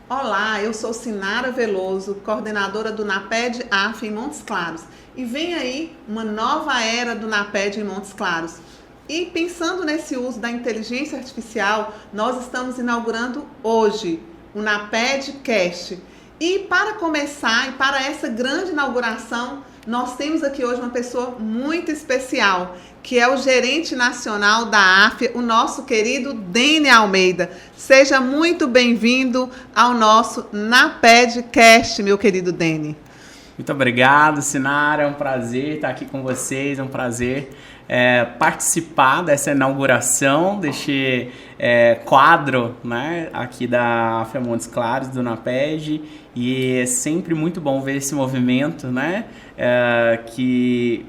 Olá, eu sou Sinara Veloso, coordenadora do NAPED AF em Montes Claros. E vem aí uma nova era do NAPED em Montes Claros. E pensando nesse uso da inteligência artificial, nós estamos inaugurando hoje o NAPED Cast. E para começar, e para essa grande inauguração, nós temos aqui hoje uma pessoa muito especial, que é o gerente nacional da AF, o nosso querido Dene Almeida. Seja muito bem-vindo ao nosso NAPED Cast, meu querido Dene. Muito obrigado, Sinara. É um prazer estar aqui com vocês, é um prazer participar dessa inauguração, deste quadro, né, aqui da AF Montes Claros, do NAPED, e é sempre muito bom ver esse movimento, né, que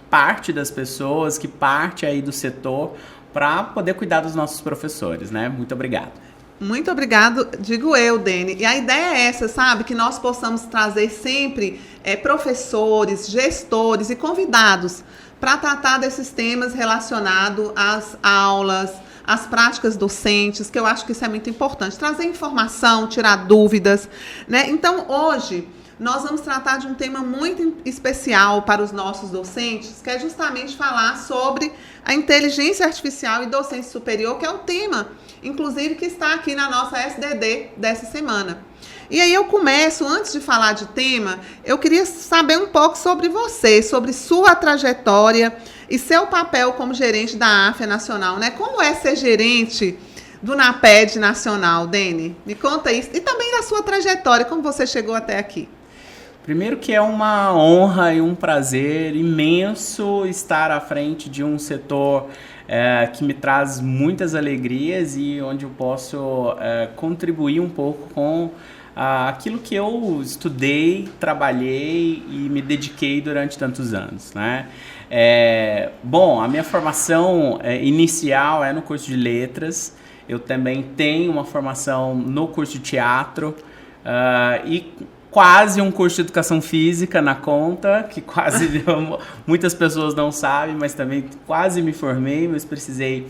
parte das pessoas, que parte aí do setor para poder cuidar dos nossos professores, né? Muito obrigado. Muito obrigado, digo eu, Dene. E a ideia é essa, sabe? Que nós possamos trazer sempre professores, gestores e convidados para tratar desses temas relacionados às aulas, às práticas docentes, que eu acho que isso é muito importante. Trazer informação, tirar dúvidas, né? Então, hoje, nós vamos tratar de um tema muito especial para os nossos docentes, que é justamente falar sobre a inteligência artificial e docência superior, que é o tema, inclusive, que está aqui na nossa SDD dessa semana. E aí eu começo, antes de falar de tema, eu queria saber um pouco sobre você, sobre sua trajetória e seu papel como gerente da AF Nacional, né? Como é ser gerente do NAPED Nacional, Dene? Me conta isso. E também da sua trajetória, como você chegou até aqui. Primeiro que é uma honra e um prazer imenso estar à frente de um setor que me traz muitas alegrias e onde eu posso contribuir um pouco com aquilo que eu estudei, trabalhei e me dediquei durante tantos anos, né? Bom, a minha formação inicial é no curso de letras. Eu também tenho uma formação no curso de teatro e quase um curso de educação física na conta, que quase muitas pessoas não sabem, mas também quase me formei, mas precisei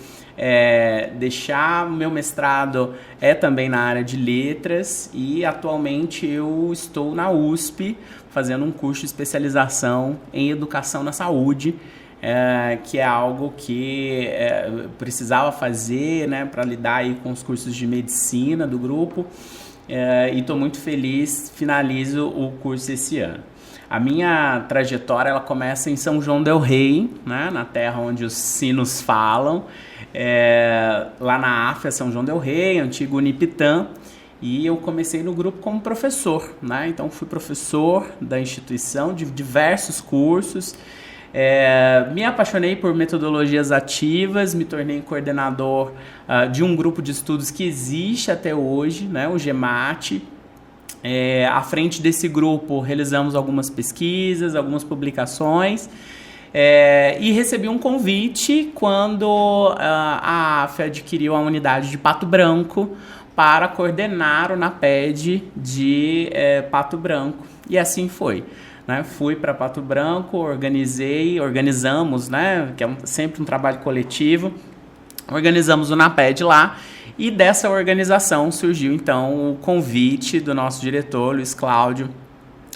deixar. Meu mestrado também na área de letras e atualmente eu estou na USP fazendo um curso de especialização em educação na saúde, que é algo que precisava fazer, né, para lidar aí com os cursos de medicina do grupo. E estou muito feliz, finalizo o curso esse ano. A minha trajetória ela começa em São João del Rei, né, na terra onde os sinos falam, lá na AF São João del Rei, antigo Unipitã, e eu comecei no grupo como professor, né? Então fui professor da instituição de diversos cursos. Me apaixonei por metodologias ativas, me tornei coordenador de um grupo de estudos que existe até hoje, né, o GEMAT. À frente desse grupo realizamos algumas pesquisas, algumas publicações, e recebi um convite quando a AF adquiriu a unidade de Pato Branco para coordenar o NAPED de Pato Branco, e assim foi. Né, fui para Pato Branco, organizamos, né, que é sempre um trabalho coletivo, organizamos o NAPED lá, e dessa organização surgiu então o convite do nosso diretor, Luiz Cláudio,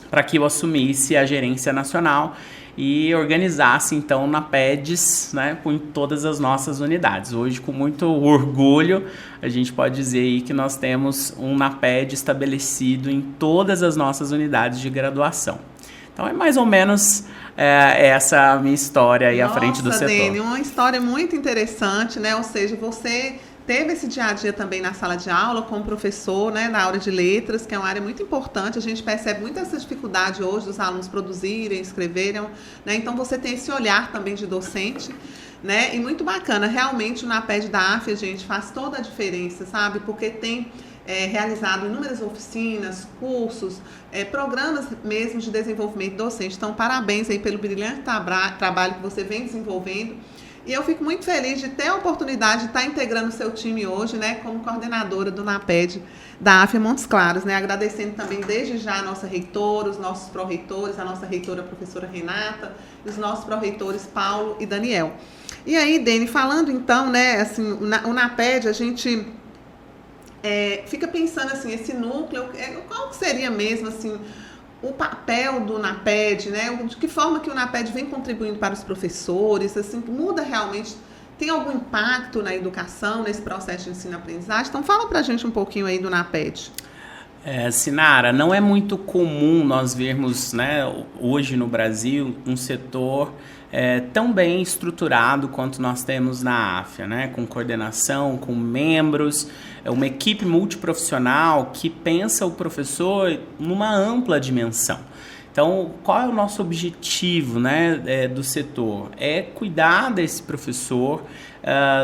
para que eu assumisse a gerência nacional e organizasse então NAPEDs, né, em todas as nossas unidades. Hoje, com muito orgulho, a gente pode dizer aí que nós temos um NAPED estabelecido em todas as nossas unidades de graduação. Então é mais ou menos essa a minha história aí à frente do setor. Dene, uma história muito interessante, né? Ou seja, você teve esse dia a dia também na sala de aula como professor, né, na área de letras, que é uma área muito importante. A gente percebe muito essa dificuldade hoje dos alunos produzirem, escreverem, né? Então você tem esse olhar também de docente, né? E muito bacana, realmente o NAPED da AF, gente, faz toda a diferença, sabe? Porque tem realizado inúmeras oficinas, cursos, programas mesmo de desenvolvimento docente. Então, parabéns aí pelo brilhante trabalho que você vem desenvolvendo. E eu fico muito feliz de ter a oportunidade de estar integrando o seu time hoje, né, como coordenadora do NAPED da AF Montes Claros, né, agradecendo também desde já a nossa reitora, os nossos pró-reitores, a nossa reitora, a professora Renata, e os nossos pró-reitores Paulo e Daniel. E aí, Dene, falando então, né, assim, o NAPED, a gente fica pensando assim, esse núcleo, qual que seria mesmo assim, o papel do NAPED, né? De que forma que o NAPED vem contribuindo para os professores, assim, muda realmente, tem algum impacto na educação, nesse processo de ensino-aprendizagem? Então fala pra gente um pouquinho aí do NAPED. Sinara, não é muito comum nós vermos, né, hoje no Brasil um setor tão bem estruturado quanto nós temos na AFIA, né, com coordenação, com membros, uma equipe multiprofissional que pensa o professor numa ampla dimensão. Então, qual é o nosso objetivo, né, do setor? É cuidar desse professor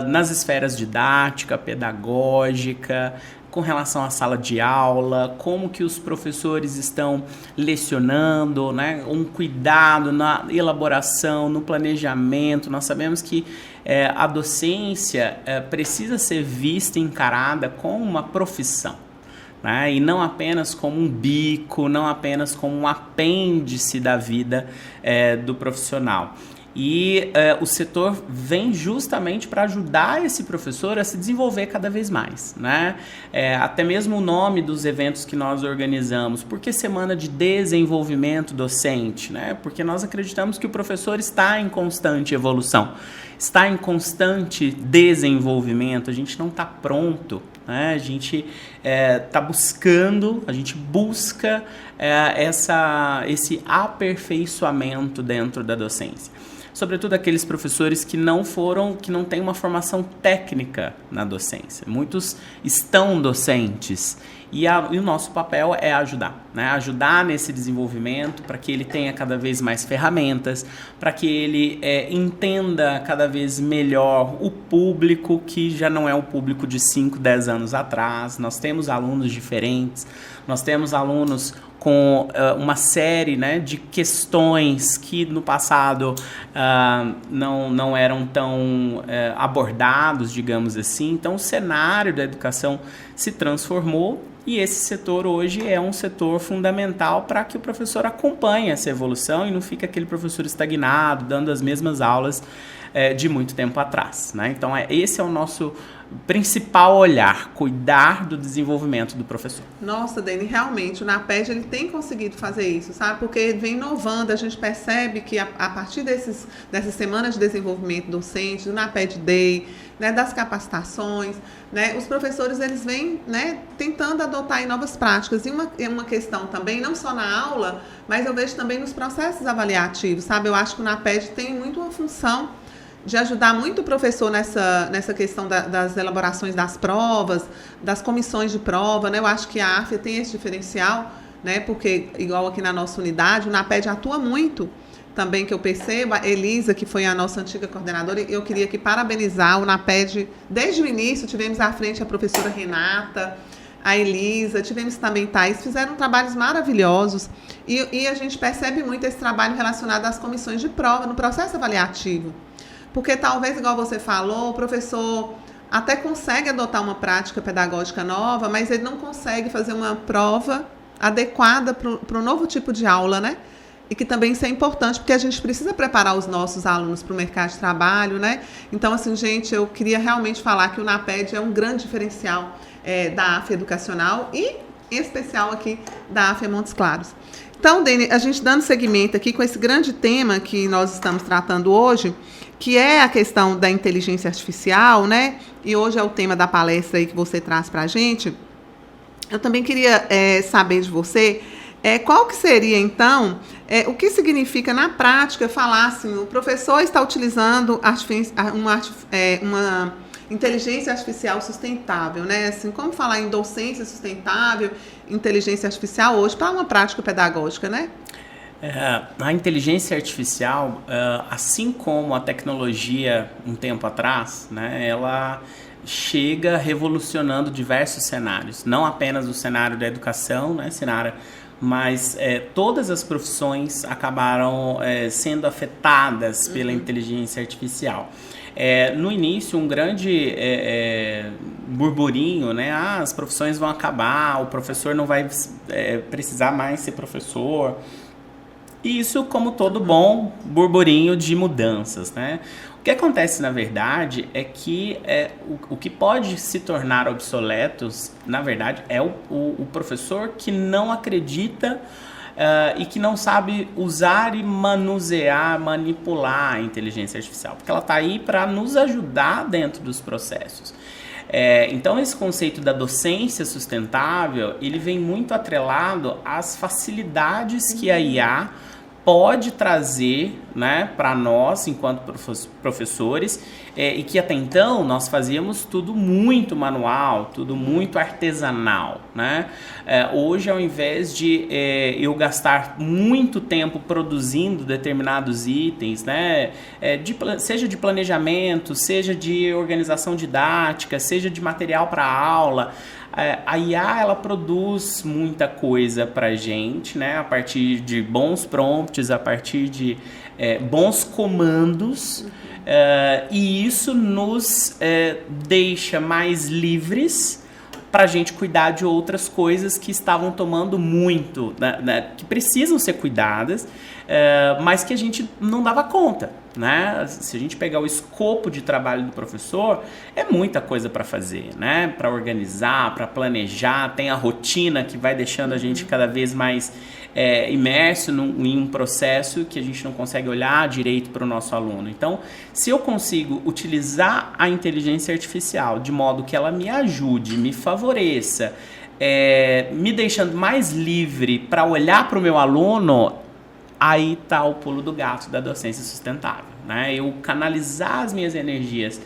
nas esferas didática, pedagógica, com relação à sala de aula, como que os professores estão lecionando, né? Um cuidado na elaboração, no planejamento. Nós sabemos que a docência precisa ser vista e encarada como uma profissão, né? E não apenas como um bico, não apenas como um apêndice da vida do profissional. E o setor vem justamente para ajudar esse professor a se desenvolver cada vez mais, né? Até mesmo o nome dos eventos que nós organizamos. Por que Semana de Desenvolvimento Docente, né? Porque nós acreditamos que o professor está em constante evolução, está em constante desenvolvimento, a gente não está pronto, né? A gente está buscando, a gente busca esse aperfeiçoamento dentro da docência. Sobretudo aqueles professores que não têm uma formação técnica na docência. Muitos estão docentes e o nosso papel é ajudar, né? Ajudar nesse desenvolvimento para que ele tenha cada vez mais ferramentas, para que ele entenda cada vez melhor o público, que já não é o público de 5, 10 anos atrás. Nós temos alunos diferentes, nós temos alunos com uma série, né, de questões que no passado não eram tão abordados, digamos assim. Então o cenário da educação se transformou e esse setor hoje é um setor fundamental para que o professor acompanhe essa evolução e não fique aquele professor estagnado, dando as mesmas aulas de muito tempo atrás, né? Então esse é o nosso principal olhar, cuidar do desenvolvimento do professor. Nossa, Dani, realmente o NAPED ele tem conseguido fazer isso, sabe? Porque ele vem inovando, a gente percebe que a partir dessas semanas de desenvolvimento docente, do NAPED Day, né, das capacitações, né, os professores eles vêm, né, tentando adotar aí novas práticas. E uma questão também, não só na aula, mas eu vejo também nos processos avaliativos, sabe? Eu acho que o NAPED tem muito uma função de ajudar muito o professor nessa questão das elaborações das provas, das comissões de prova, né? Eu acho que a AFIA tem esse diferencial, né? Porque, igual aqui na nossa unidade, o NAPED atua muito também, que eu percebo. A Elisa, que foi a nossa antiga coordenadora, eu queria aqui parabenizar o NAPED. Desde o início, tivemos à frente a professora Renata, a Elisa, tivemos também Thais, fizeram trabalhos maravilhosos e a gente percebe muito esse trabalho relacionado às comissões de prova, no processo avaliativo. Porque talvez, igual você falou, o professor até consegue adotar uma prática pedagógica nova, mas ele não consegue fazer uma prova adequada para o novo tipo de aula, né? E que também isso é importante, porque a gente precisa preparar os nossos alunos para o mercado de trabalho, né? Então, assim, gente, eu queria realmente falar que o NAPED é um grande diferencial da AFIA Educacional e, em especial, aqui da AFIA Montes Claros. Então, Dani, a gente dando seguimento aqui com esse grande tema que nós estamos tratando hoje, que é a questão da inteligência artificial, né? E hoje é o tema da palestra aí que você traz para a gente. Eu também queria saber de você qual que seria, então, o que significa na prática falar assim, o professor está utilizando uma inteligência artificial sustentável, né? Assim, como falar em docência sustentável, inteligência artificial hoje para uma prática pedagógica, né? A inteligência artificial, assim como a tecnologia um tempo atrás, né, ela chega revolucionando diversos cenários, não apenas o cenário da educação, né, mas todas as profissões acabaram sendo afetadas pela inteligência artificial. No início, um grande burburinho, né? As profissões vão acabar, o professor não vai precisar mais ser professor. E isso como todo bom burburinho de mudanças, né? O que acontece, na verdade, é que o que pode se tornar obsoletos, na verdade, é o professor que não acredita e que não sabe usar e manusear, manipular a inteligência artificial, porque ela está aí para nos ajudar dentro dos processos. Então, esse conceito da docência sustentável, ele vem muito atrelado às facilidades que a IA pode trazer, né, para nós, enquanto professores, e que até então nós fazíamos tudo muito manual, tudo muito artesanal, né? Hoje, ao invés de eu gastar muito tempo produzindo determinados itens, né, seja de planejamento, seja de organização didática, seja de material para aula, a IA, ela produz muita coisa pra gente, né? A partir de bons prompts, a partir de bons comandos, e isso nos deixa mais livres para a gente cuidar de outras coisas que estavam tomando muito, né? Que precisam ser cuidadas, mas que a gente não dava conta, né? Se a gente pegar o escopo de trabalho do professor, é muita coisa para fazer, né? Para organizar, para planejar, tem a rotina que vai deixando a gente cada vez mais imerso em um processo que a gente não consegue olhar direito para o nosso aluno. Então, se eu consigo utilizar a inteligência artificial de modo que ela me ajude, me favoreça, me deixando mais livre para olhar para o meu aluno, aí está o pulo do gato da docência sustentável, né? Eu canalizar as minhas energias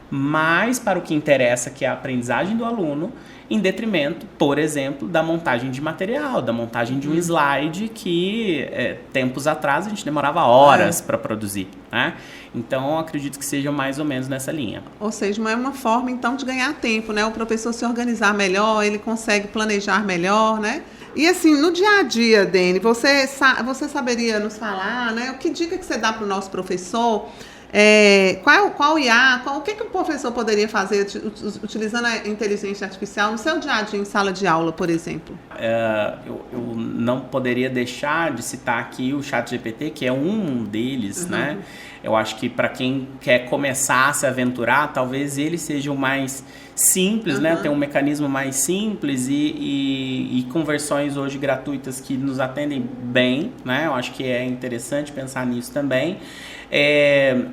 mais para o que interessa, que é a aprendizagem do aluno, em detrimento, por exemplo, da montagem de material, da montagem de um slide que tempos atrás a gente demorava horas para produzir, né? Então, eu acredito que seja mais ou menos nessa linha. Ou seja, é uma forma, então, de ganhar tempo, né? O professor se organizar melhor, ele consegue planejar melhor, né? E assim, no dia a dia, Dene, você saberia nos falar, né? Que dica que você dá para o nosso professor? Qual IA, o que o professor poderia fazer utilizando a inteligência artificial no seu dia a dia em sala de aula, por exemplo? Eu não poderia deixar de citar aqui o ChatGPT, que é um deles, né? Eu acho que para quem quer começar a se aventurar, talvez ele seja o mais simples, né? Tem um mecanismo mais simples e conversões hoje gratuitas que nos atendem bem, né? Eu acho que é interessante pensar nisso também.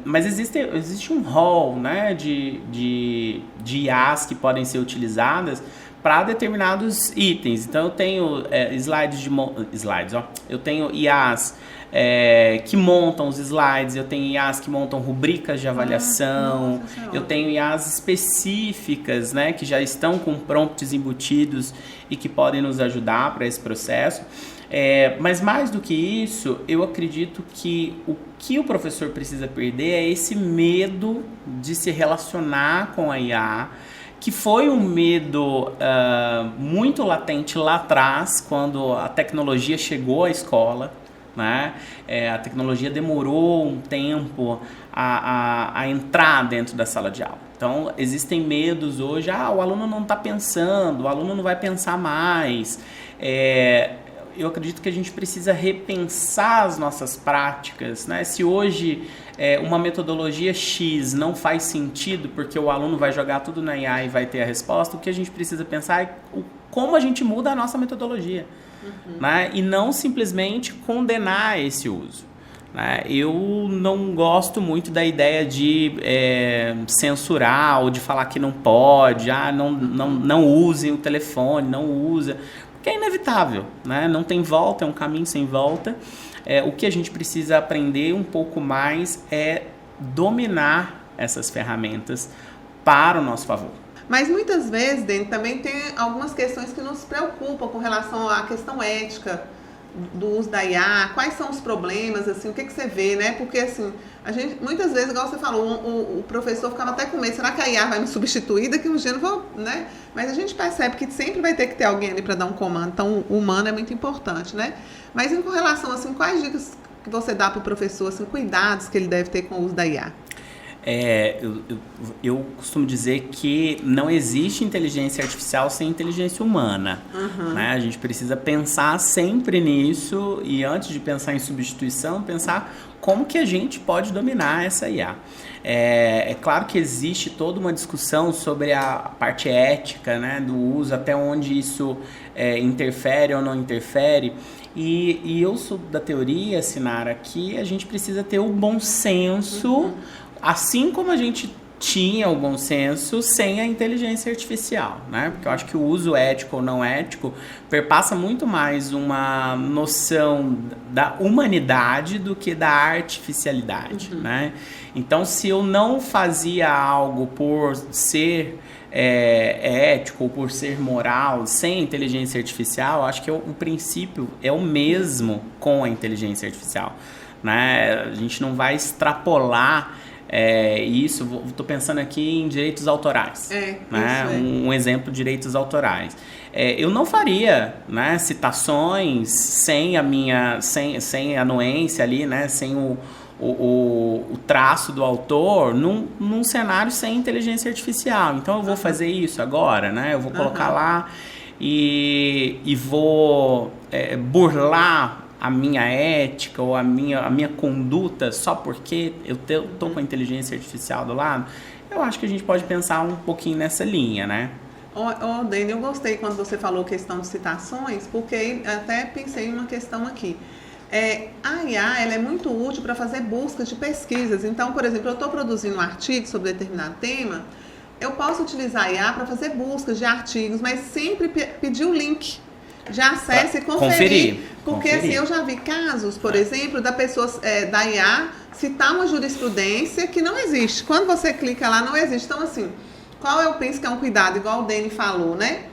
Mas existe um rol, né, de IAs que podem ser utilizadas para determinados itens. Então eu tenho eu tenho IAs que montam os slides, eu tenho IAs que montam rubricas de avaliação, eu tenho IAs específicas, né, que já estão com prompts embutidos e que podem nos ajudar para esse processo. Mas mais do que isso, eu acredito que o professor precisa perder é esse medo de se relacionar com a IA, que foi um medo muito latente lá atrás, quando a tecnologia chegou à escola, né? A tecnologia demorou um tempo a entrar dentro da sala de aula. Então, existem medos hoje, o aluno não está pensando, o aluno não vai pensar mais. Eu acredito que a gente precisa repensar as nossas práticas, né? Se hoje uma metodologia X não faz sentido porque o aluno vai jogar tudo na IA e vai ter a resposta, o que a gente precisa pensar é como a gente muda a nossa metodologia, né? E não simplesmente condenar esse uso, né? Eu não gosto muito da ideia de censurar ou de falar que não pode, não use o telefone, não usa, que é inevitável, né? Não tem volta, é um caminho sem volta. O que a gente precisa aprender um pouco mais é dominar essas ferramentas para o nosso favor. Mas muitas vezes, Dene, também tem algumas questões que nos preocupam com relação à questão ética do uso da IA, quais são os problemas, assim, o que você vê, né? Porque, assim, a gente, muitas vezes, igual você falou, o professor ficava até com medo, será que a IA vai me substituir daqui um dia? Não vou, né? Mas a gente percebe que sempre vai ter que ter alguém ali para dar um comando, então o humano é muito importante, né? Mas com relação, assim, quais dicas que você dá para o professor, assim, cuidados que ele deve ter com o uso da IA? Eu costumo dizer que não existe inteligência artificial sem inteligência humana. Né? A gente precisa pensar sempre nisso e antes de pensar em substituição, pensar como que a gente pode dominar essa IA. É claro que existe toda uma discussão sobre a parte ética, né, do uso, até onde isso interfere ou não interfere. E eu sou da teoria, Sinara, que a gente precisa ter o bom senso, assim como a gente tinha o bom senso sem a inteligência artificial, né? Porque eu acho que o uso ético ou não ético perpassa muito mais uma noção da humanidade do que da artificialidade, né? Então, se eu não fazia algo por ser ético ou por ser moral sem inteligência artificial, acho que o princípio é o mesmo com a inteligência artificial, né? A gente não vai extrapolar isso. Estou pensando aqui em direitos autorais, né? Um exemplo de direitos autorais. Eu não faria, né, citações sem a anuência ali, né, sem o traço do autor num cenário sem inteligência artificial. Então eu vou fazer isso agora, né? Eu vou colocar lá e vou burlar a minha ética ou a minha conduta só porque eu tô com a inteligência artificial do lado. Eu acho que a gente pode pensar um pouquinho nessa linha, né? Dani, eu gostei quando você falou questão de citações, porque até pensei em uma questão aqui. A IA ela é muito útil para fazer buscas de pesquisas. Então, por exemplo, eu estou produzindo um artigo sobre determinado tema, eu posso utilizar a IA para fazer buscas de artigos, mas sempre pedir o link de acesso e conferir. Porque assim, eu já vi casos, por exemplo, da pessoa da IA citar uma jurisprudência que não existe. Quando você clica lá, não existe. Então, assim, qual eu penso que é um cuidado, igual o Dani falou, né?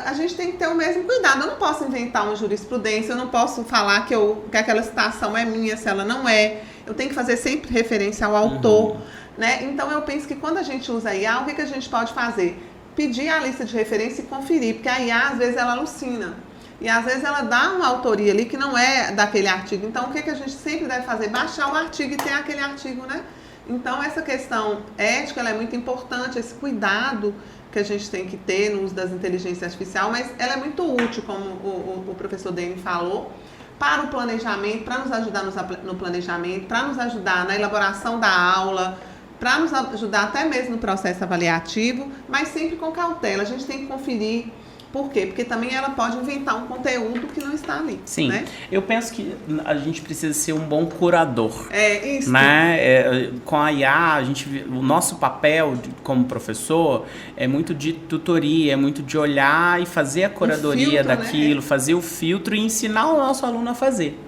A gente tem que ter o mesmo cuidado. Eu não posso inventar uma jurisprudência, eu não posso falar que aquela citação é minha se ela não é. Eu tenho que fazer sempre referência ao autor, né? Então, eu penso que quando a gente usa a IA, o que a gente pode fazer? Pedir a lista de referência e conferir, porque a IA, às vezes, ela alucina. E, às vezes, ela dá uma autoria ali que não é daquele artigo. Então, o que a gente sempre deve fazer? Baixar o artigo e ter aquele artigo, né? Então, essa questão ética, ela é muito importante, esse cuidado que a gente tem que ter no uso das inteligências artificiais, mas ela é muito útil, como o professor Dani falou, para o planejamento, para nos ajudar no planejamento, para nos ajudar na elaboração da aula, para nos ajudar até mesmo no processo avaliativo, mas sempre com cautela. A gente tem que conferir. Por quê? Porque também ela pode inventar um conteúdo que não está ali. Sim, né? Eu penso que a gente precisa ser um bom curador. Isso. Né? Com a IA, o nosso papel como professor é muito de tutoria, é muito de olhar e fazer a curadoria daquilo, né? Fazer o filtro e ensinar o nosso aluno a fazer.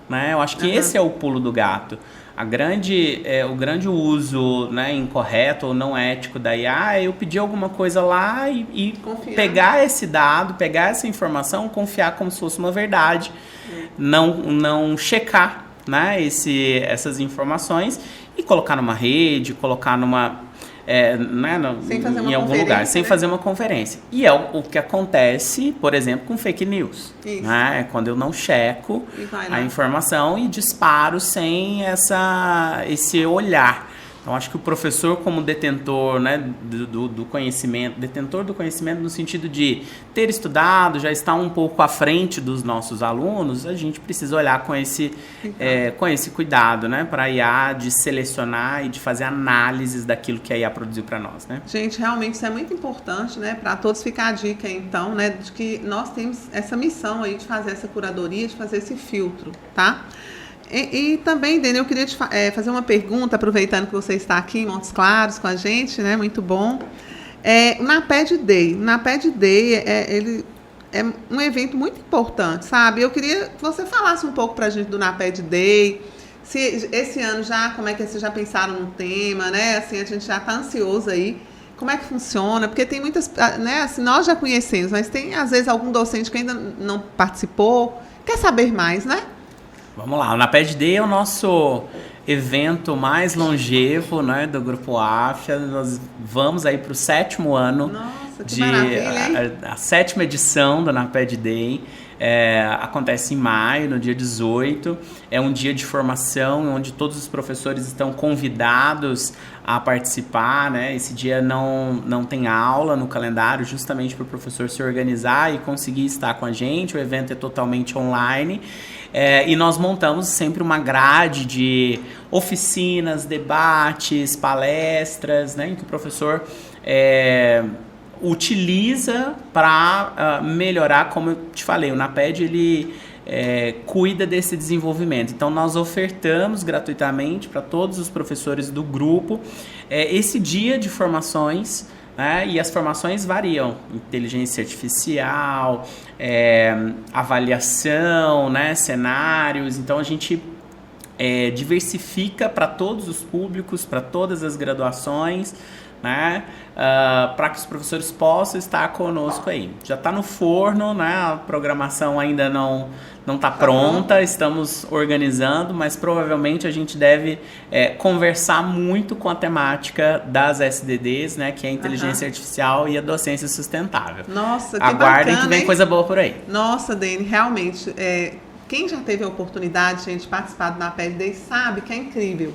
Né? Eu acho que esse é o pulo do gato. O grande uso, né, incorreto ou não ético da IA é eu pedir alguma coisa lá e pegar esse dado, pegar essa informação, confiar como se fosse uma verdade, não checar, né, essas informações e colocar numa rede, colocar numa... em algum lugar, sem fazer uma conferência. E é o que acontece, por exemplo, com fake news. Né? Quando eu não checo a informação e disparo sem esse olhar. Então, acho que o professor, como detentor, né, do conhecimento, detentor do conhecimento no sentido de ter estudado, já estar um pouco à frente dos nossos alunos, a gente precisa olhar com esse cuidado, né, para a IA, de selecionar e de fazer análises daquilo que a IA produziu para nós, né? Gente, realmente isso é muito importante, né, para todos ficar a dica, então, né, de que nós temos essa missão aí de fazer essa curadoria, de fazer esse filtro, tá? E também, Dani, eu queria te fazer uma pergunta, aproveitando que você está aqui em Montes Claros com a gente, né? Muito bom. O NAPED Day, ele é um evento muito importante, sabe? Eu queria que você falasse um pouco para a gente do NAPED Day, se esse ano como é que vocês já pensaram no tema, né? Assim, a gente já está ansioso aí. Como é que funciona? Porque tem muitas, né? Assim, nós já conhecemos, mas tem, às vezes, algum docente que ainda não participou, quer saber mais, né? Vamos lá, o NAPED Day é o nosso evento mais longevo, né, do Grupo AFIA. Nós vamos aí para o 7º ano Nossa, que maravilha, hein? A 7ª edição da NAPED Day. Acontece em maio, no dia 18. É um dia de formação onde todos os professores estão convidados a participar, né? Esse dia não tem aula no calendário, justamente para o professor se organizar e conseguir estar com a gente. O evento é totalmente online. E nós montamos sempre uma grade de oficinas, debates, palestras, né? Em que o professor utiliza para melhorar, como eu te falei, o NAPED ele cuida desse desenvolvimento. Então nós ofertamos gratuitamente para todos os professores do grupo esse dia de formações, né? E as formações variam: inteligência artificial, avaliação, né? Cenários. Então a gente diversifica para todos os públicos, para todas as graduações, né? Para que os professores possam estar conosco aí. Já está no forno, né? A programação ainda não está pronta, estamos organizando, mas provavelmente a gente deve conversar muito com a temática das SDDs, né? Que é a inteligência artificial e a docência sustentável. Nossa, que Aguardem bacana, que vem hein? coisa boa por aí. Nossa, Dani, realmente, quem já teve a oportunidade, gente, de participar do NAPED Day sabe que é incrível.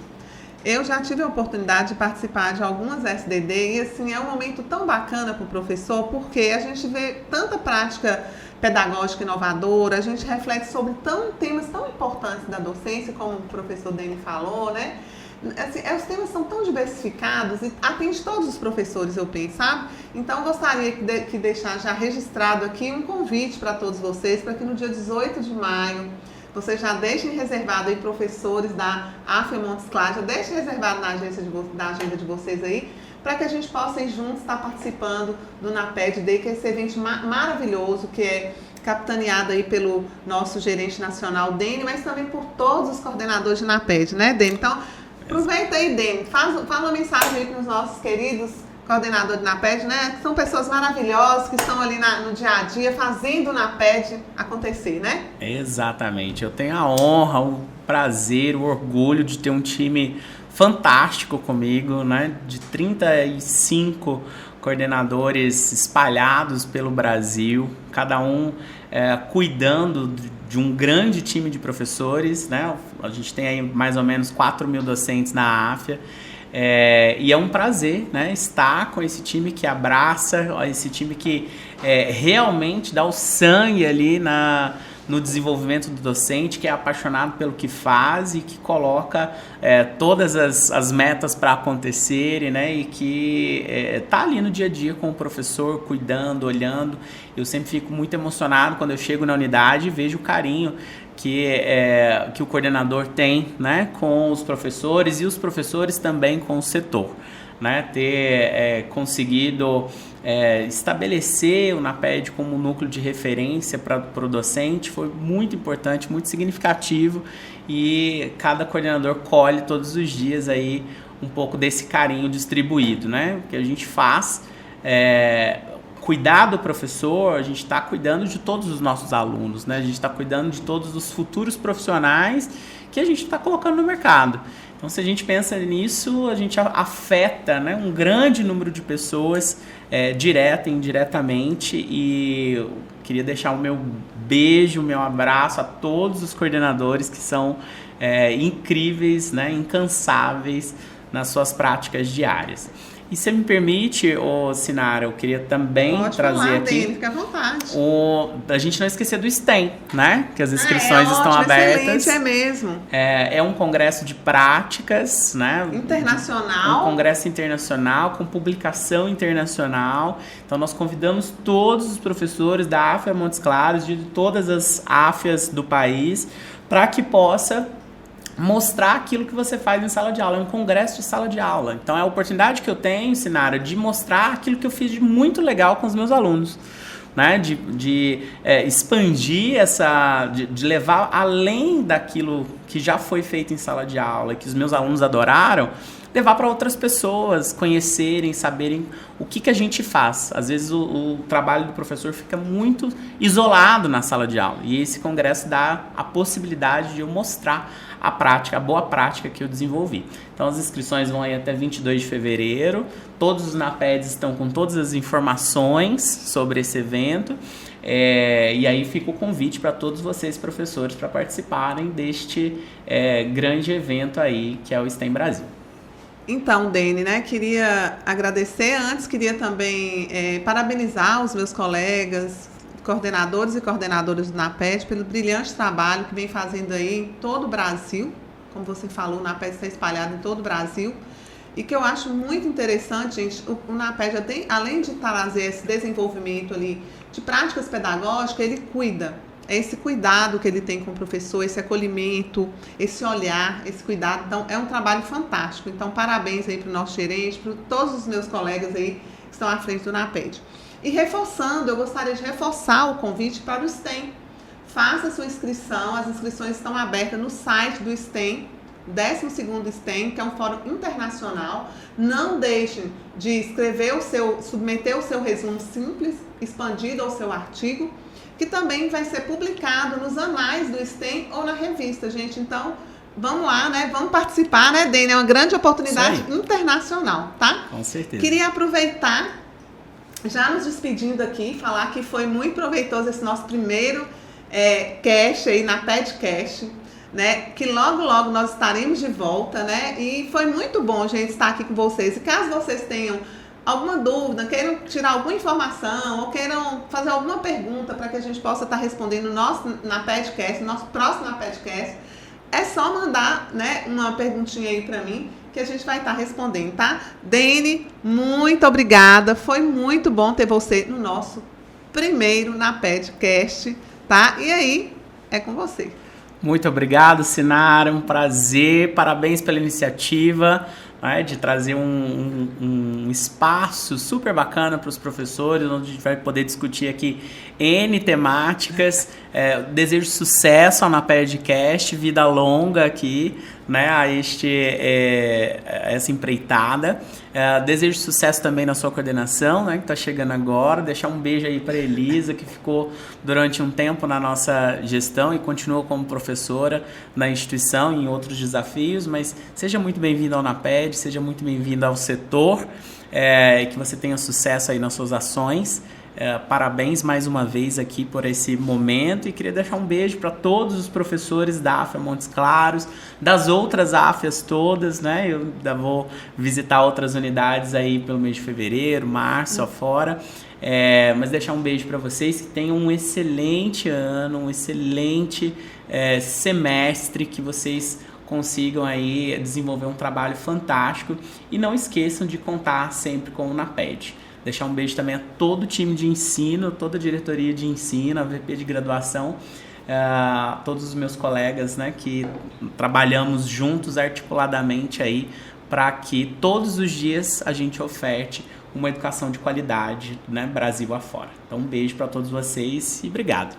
Eu já tive a oportunidade de participar de algumas SDD e, assim, é um momento tão bacana para o professor, porque a gente vê tanta prática pedagógica inovadora, a gente reflete sobre temas tão importantes da docência, como o professor Dani falou, né? Assim, os temas são tão diversificados e atende todos os professores, eu penso, sabe? Então, gostaria de deixar já registrado aqui um convite para todos vocês, para que no dia 18 de maio, vocês já deixem reservado aí, professores da AFEA Montes Claros, já deixem reservado na agenda de vocês aí, para que a gente possa ir juntos estar participando do NAPED Day, que é esse evento maravilhoso, que é capitaneado aí pelo nosso gerente nacional, Dene, mas também por todos os coordenadores de NAPED, né, Dene? Então, aproveita aí, Dene, fala uma mensagem aí para os nossos queridos coordenador de NAPED, né? Que são pessoas maravilhosas que estão ali no dia a dia fazendo o NAPED acontecer, né? Exatamente. Eu tenho a honra, o prazer, o orgulho de ter um time fantástico comigo, né? De 35 coordenadores espalhados pelo Brasil, cada um cuidando de um grande time de professores, né? A gente tem aí mais ou menos 4.000 docentes na AFEA. E é um prazer, né, estar com esse time que abraça, esse time que realmente dá o sangue ali no desenvolvimento do docente, que é apaixonado pelo que faz e que coloca todas as metas para acontecerem, né, e que está ali no dia a dia com o professor, cuidando, olhando. Eu sempre fico muito emocionado quando eu chego na unidade e vejo o carinho que o coordenador tem, né, com os professores e os professores também com o setor, né, ter conseguido estabelecer o NAPED como um núcleo de referência para o docente foi muito importante, muito significativo, e cada coordenador colhe todos os dias aí um pouco desse carinho distribuído, né, que a gente faz. Cuidar do professor, a gente está cuidando de todos os nossos alunos, né? A gente está cuidando de todos os futuros profissionais que a gente está colocando no mercado. Então, se a gente pensa nisso, a gente afeta, né, um grande número de pessoas, direta e indiretamente, e eu queria deixar o meu beijo, o meu abraço a todos os coordenadores que são incríveis, né, incansáveis nas suas práticas diárias. E se me permite, Sinara, eu queria também trazer aqui... Dele, fica à vontade. A gente não esquecer do STEM, né? Que as inscrições estão abertas. Excelente, é mesmo. É um congresso de práticas, né? Internacional. Um congresso internacional, com publicação internacional. Então, nós convidamos todos os professores da AFEA Montes Claros, de todas as AFEAs do país, para que possa mostrar aquilo que você faz em sala de aula. É um congresso de sala de aula. Então é a oportunidade que eu tenho, Sinara, de mostrar aquilo que eu fiz de muito legal com os meus alunos, né? De expandir de levar além daquilo que já foi feito em sala de aula, que os meus alunos adoraram, levar para outras pessoas conhecerem, saberem o que a gente faz. Às vezes o trabalho do professor fica muito isolado na sala de aula, e esse congresso dá a possibilidade de eu mostrar a prática, a boa prática que eu desenvolvi. Então as inscrições vão aí até 22 de fevereiro, todos os NAPEDs estão com todas as informações sobre esse evento, e aí fica o convite para todos vocês, professores, para participarem deste grande evento aí, que é o STEM Brasil. Então, Dene, né, queria agradecer antes, queria também parabenizar os meus colegas, coordenadores e coordenadoras do NAPED pelo brilhante trabalho que vem fazendo aí em todo o Brasil. Como você falou, o NAPED está espalhado em todo o Brasil. E que eu acho muito interessante, gente, o NAPED, além de trazer esse desenvolvimento ali de práticas pedagógicas, ele cuida. É esse cuidado que ele tem com o professor, esse acolhimento, esse olhar, esse cuidado. Então, é um trabalho fantástico. Então, parabéns aí para o nosso gerente, para todos os meus colegas aí que estão à frente do NAPED. E reforçando, eu gostaria de reforçar o convite para o STEM. Faça a sua inscrição, as inscrições estão abertas no site do STEM, 12º STEM, que é um fórum internacional. Não deixem de escrever submeter o seu resumo simples, expandido ao seu artigo, que também vai ser publicado nos anais do STEM ou na revista, gente. Então, vamos lá, né? Vamos participar, né, Dene? É uma grande oportunidade internacional, tá? Com certeza. Queria aproveitar, já nos despedindo aqui, falar que foi muito proveitoso esse nosso primeiro cast aí, NAPEDcast, né? Que logo, logo nós estaremos de volta, né? E foi muito bom, gente, estar aqui com vocês. E caso vocês tenham alguma dúvida, queiram tirar alguma informação ou queiram fazer alguma pergunta para que a gente possa estar respondendo no nosso NAPEDcast, nosso próximo NAPEDcast, é só mandar, né, uma perguntinha aí para mim que a gente vai estar respondendo, tá? Dene, muito obrigada. Foi muito bom ter você no nosso primeiro NAPEDcast, tá? E aí, é com você. Muito obrigado, Sinara. Um prazer. Parabéns pela iniciativa, né, de trazer um espaço super bacana para os professores, onde a gente vai poder discutir aqui N temáticas. Desejo sucesso ao NAPEDcast, vida longa aqui, né, a essa empreitada. Desejo sucesso também na sua coordenação, né, que está chegando agora. Deixar um beijo aí para Elisa, que ficou durante um tempo na nossa gestão e continua como professora na instituição em outros desafios. Mas seja muito bem-vindo ao NAPED, seja muito bem-vindo ao setor, que você tenha sucesso aí nas suas ações. Parabéns mais uma vez aqui por esse momento, e queria deixar um beijo para todos os professores da AFIA Montes Claros, das outras AFIAs todas, né? Eu ainda vou visitar outras unidades aí pelo mês de fevereiro, março, afora. Mas deixar um beijo para vocês, que tenham um excelente ano, um excelente semestre, que vocês consigam aí desenvolver um trabalho fantástico, e não esqueçam de contar sempre com o NAPED. Deixar um beijo também a todo o time de ensino, toda a diretoria de ensino, a VP de graduação, todos os meus colegas, né, que trabalhamos juntos articuladamente aí para que todos os dias a gente oferte uma educação de qualidade, né, Brasil afora. Então, um beijo para todos vocês e obrigado.